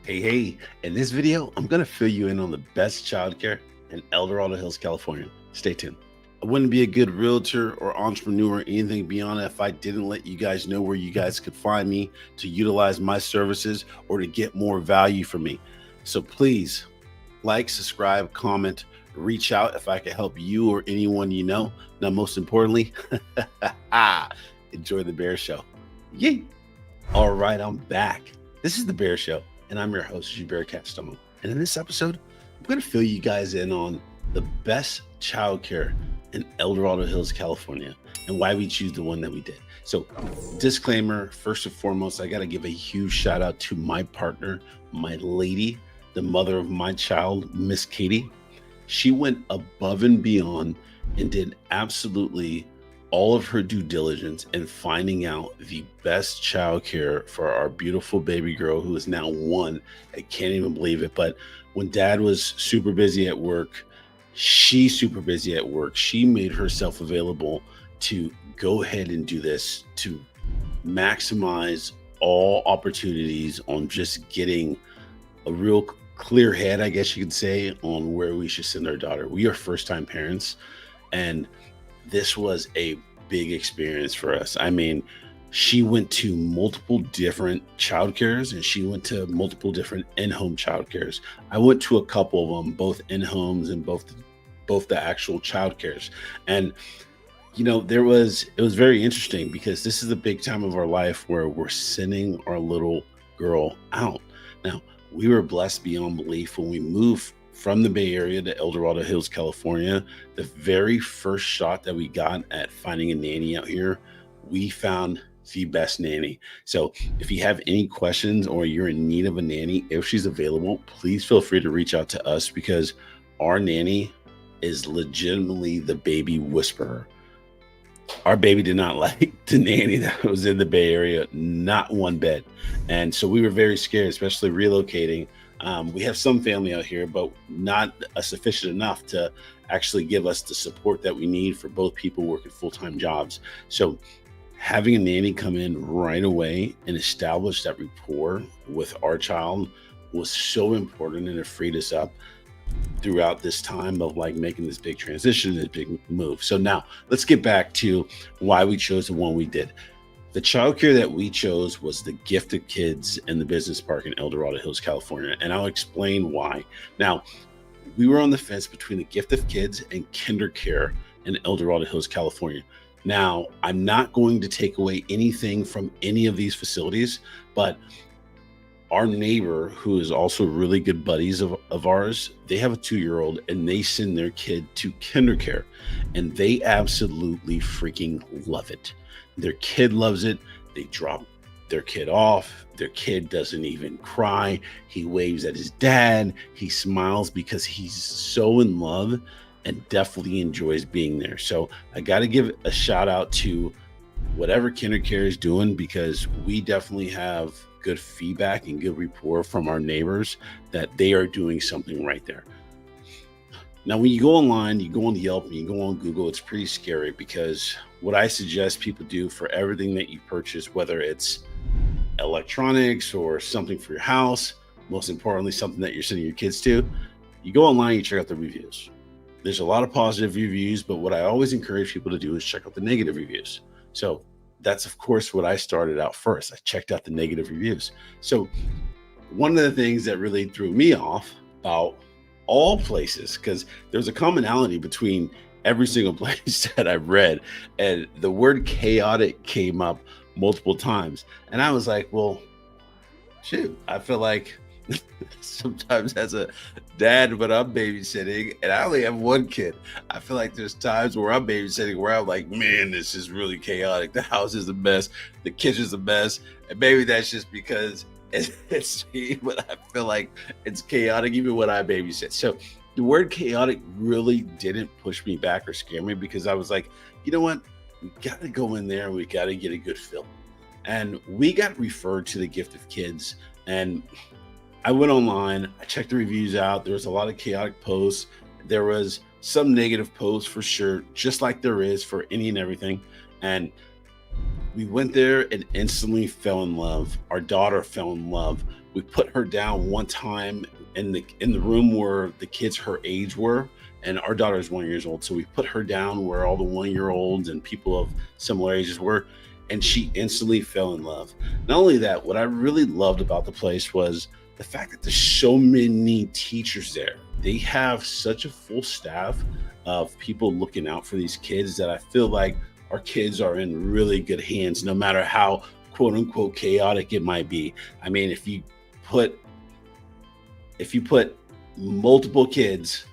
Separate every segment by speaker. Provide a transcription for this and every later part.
Speaker 1: Hey, in this video, I'm going to fill you in on the best childcare in Dorado Hills, California. Stay tuned. I wouldn't be a good realtor or entrepreneur or anything beyond that if I didn't let you guys know where you guys could find me to utilize my services or to get more value from me. So please like, subscribe, comment, reach out if I can help you or anyone you know. Now, most importantly, enjoy the Bear Show. Yay! All right, I'm back. This is the Bear Show, and I'm your host, Bear Castone. And in this episode, I'm going to fill you guys in on the best childcare in Dorado Hills, California, and why we choose the one that we did. So, disclaimer, first and foremost, I got to give a huge shout out to my partner, my lady, the mother of my child, Miss Katie. She went above and beyond and did absolutely all of her due diligence in finding out the best childcare for our beautiful baby girl who is now 1. I can't even believe it. But when dad was super busy at work, she's super busy at work. She made herself available to go ahead and do this to maximize all opportunities on just getting a real clear head, I guess you could say, on where we should send our daughter. We are first-time parents, and this was a big experience for us. I mean, she went to multiple different childcares and she went to multiple different in-home childcares. I went to a couple of them, both in-homes and both the actual childcares. And it was very interesting because this is a big time of our life where we're sending our little girl out. Now, we were blessed beyond belief when we moved from the Bay Area to Dorado Hills, California. The very first shot that we got at finding a nanny out here, we found the best nanny. So if you have any questions or you're in need of a nanny, if she's available, please feel free to reach out to us because our nanny is legitimately the baby whisperer. Our baby did not like the nanny that was in the Bay Area, not one bit. And so we were very scared, especially relocating. We have some family out here, but not sufficient enough to actually give us the support that we need for both people working full-time jobs. So having a nanny come in right away and establish that rapport with our child was so important, and it freed us up throughout this time of making this big transition, this big move. So now let's get back to why we chose the one we did. The childcare that we chose was the Gifted Kids in the Business Park in Dorado Hills, California, and I'll explain why. Now, we were on the fence between the Gifted Kids and Childcare in Dorado Hills, California. Now, I'm not going to take away anything from any of these facilities, but our neighbor, who is also really good buddies of ours, they have a 2-year-old and they send their kid to Childcare, and they absolutely freaking love it. Their kid loves it. They drop their kid off. Their kid doesn't even cry. He waves at his dad. He smiles because he's so in love and definitely enjoys being there. So I got to give a shout out to whatever Childcare is doing, because we definitely have good feedback and good rapport from our neighbors that they are doing something right there. Now, when you go online, you go on Yelp and you go on Google, it's pretty scary, because what I suggest people do for everything that you purchase, whether it's electronics or something for your house, most importantly, something that you're sending your kids to, you go online, you check out the reviews. There's a lot of positive reviews, but what I always encourage people to do is check out the negative reviews. So that's, of course, what I started out first. I checked out the negative reviews. So one of the things that really threw me off about all places, because there's a commonality between every single place that I've read, and the word chaotic came up multiple times. And I was like, well, shoot, I feel like sometimes as a dad, when I'm babysitting, and I only have one kid, I feel like there's times where I'm babysitting where I'm like, man, this is really chaotic. The house is a mess. The kitchen's a mess. And maybe that's just because it's me, but I feel like it's chaotic even when I babysit. So the word chaotic really didn't push me back or scare me, because I was like, you know what? We got to go in there and we got to get a good feel. And we got referred to the Gifted Kids, and I went online, I checked the reviews out. There was a lot of chaotic posts. There was some negative posts for sure, just like there is for any and everything. And We went there and instantly fell in love. Our daughter fell in love. We put her down one time in the room where the kids her age were, and our daughter is 1 year old. So we put her down where all the 1 year olds and people of similar ages were, and she instantly fell in love. Not only that, what I really loved about the place was the fact that there's so many teachers there. They have such a full staff of people looking out for these kids that I feel like our kids are in really good hands, no matter how quote unquote chaotic it might be. I mean, put if you put multiple kids,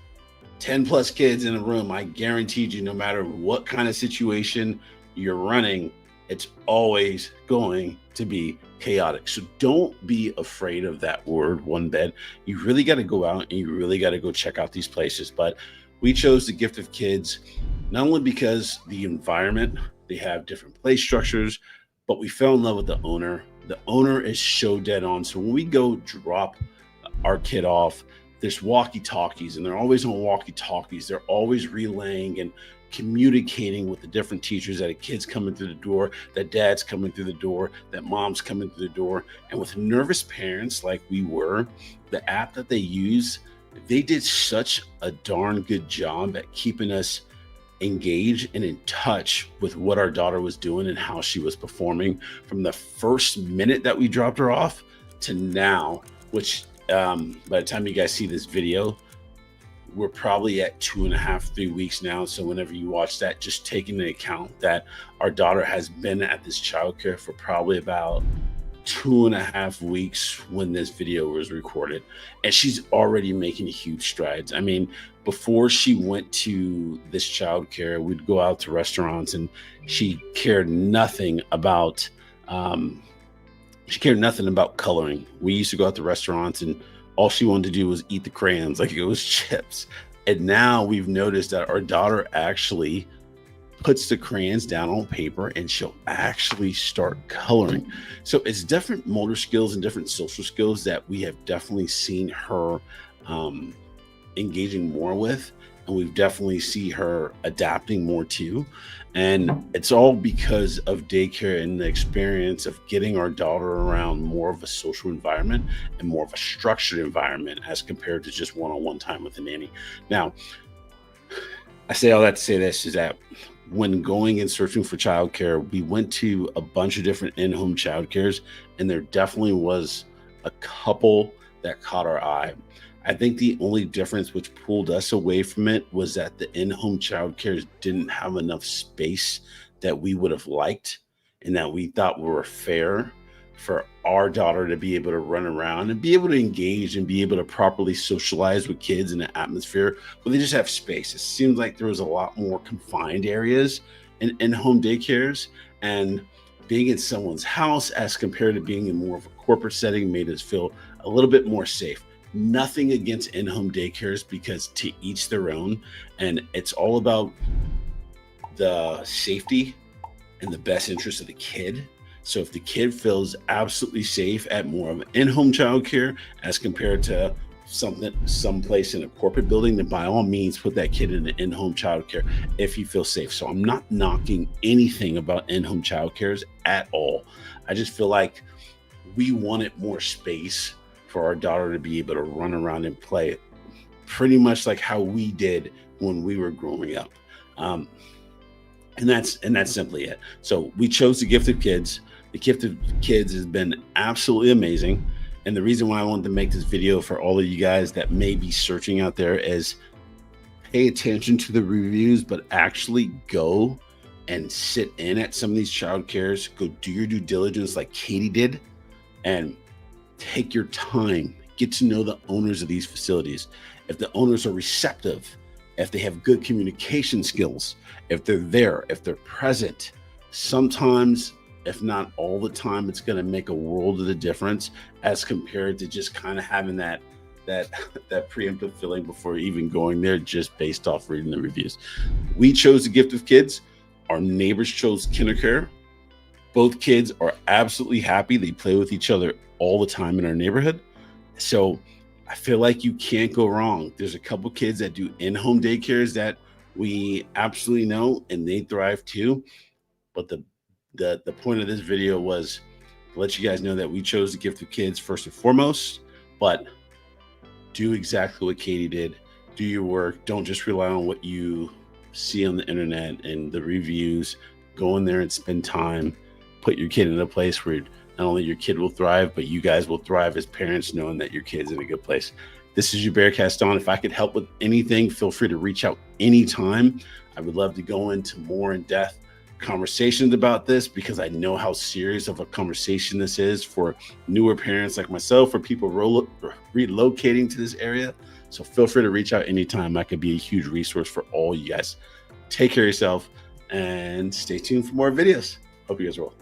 Speaker 1: 10 plus kids in a room, I guaranteed you, no matter what kind of situation you're running, it's always going to be chaotic. So don't be afraid of that word, one bed. You really got to go out and you really got to go check out these places. But we chose the Gift of Kids not only because the environment, they have different play structures, but we fell in love with the owner. The owner is so dead on. So when we go drop our kid off, there's walkie-talkies, and they're always on walkie-talkies. They're always relaying and communicating with the different teachers that a kid's coming through the door, that dad's coming through the door, that mom's coming through the door. And with nervous parents like we were, the app that they use, they did such a darn good job at keeping us engaged and in touch with what our daughter was doing and how she was performing from the first minute that we dropped her off to now, which by the time you guys see this video, we're probably at 2.5, 3 weeks now. So whenever you watch that, just taking into account that our daughter has been at this childcare for probably about 2.5 weeks when this video was recorded, and she's already making huge strides. I mean, before she went to this childcare, we'd go out to restaurants, and she cared nothing about coloring. We used to go out to restaurants and all she wanted to do was eat the crayons like it was chips. And now we've noticed that our daughter actually puts the crayons down on paper and she'll actually start coloring. So it's different motor skills and different social skills that we have definitely seen her engaging more with. And we've definitely see her adapting more too. And it's all because of daycare and the experience of getting our daughter around more of a social environment and more of a structured environment as compared to just one-on-one time with a nanny. Now, I say all that to say this is that when going and searching for childcare, we went to a bunch of different in-home childcares, and there definitely was a couple that caught our eye. I think the only difference which pulled us away from it was that the in-home childcares didn't have enough space that we would have liked and that we thought were fair for our daughter to be able to run around and be able to engage and be able to properly socialize with kids in an atmosphere where they just have space. It seems like there was a lot more confined areas in home daycares, and being in someone's house as compared to being in more of a corporate setting made us feel a little bit more safe. Nothing against in-home daycares, because to each their own, and it's all about the safety and the best interest of the kid. So if the kid feels absolutely safe at more of an in-home childcare as compared to someplace in a corporate building, then by all means put that kid in an in-home childcare if he feels safe. So I'm not knocking anything about in-home childcares at all. I just feel like we wanted more space for our daughter to be able to run around and play pretty much like how we did when we were growing up. And that's simply it. So we chose the Gift of Kids. The Gift of Kids has been absolutely amazing. And the reason why I wanted to make this video for all of you guys that may be searching out there is pay attention to the reviews, but actually go and sit in at some of these child cares. Go do your due diligence like Katie did, and take your time, get to know the owners of these facilities. If the owners are receptive, if they have good communication skills, if they're there, if they're present, sometimes, if not all the time, it's going to make a world of the difference as compared to just kind of having that preemptive feeling before even going there, just based off reading the reviews. We chose the Gift of Kids. Our neighbors chose Childcare. Both kids are absolutely happy. They play with each other all the time in our neighborhood. So I feel like you can't go wrong. There's a couple kids that do in-home daycares that we absolutely know, and they thrive too. But the The point of this video was to let you guys know that we chose the gift of kids first and foremost, but do exactly what Katie did. Do your work. Don't just rely on what you see on the internet and the reviews. Go in there and spend time. Put your kid in a place where not only your kid will thrive, but you guys will thrive as parents, knowing that your kid's in a good place. This is your Bearcast on. If I could help with anything, feel free to reach out anytime. I would love to go into more in-depth conversations about this, because I know how serious of a conversation this is for newer parents like myself, or people relocating to this area. So feel free to reach out anytime. I could be a huge resource for all you guys. Take care of yourself and stay tuned for more videos. Hope you guys are well.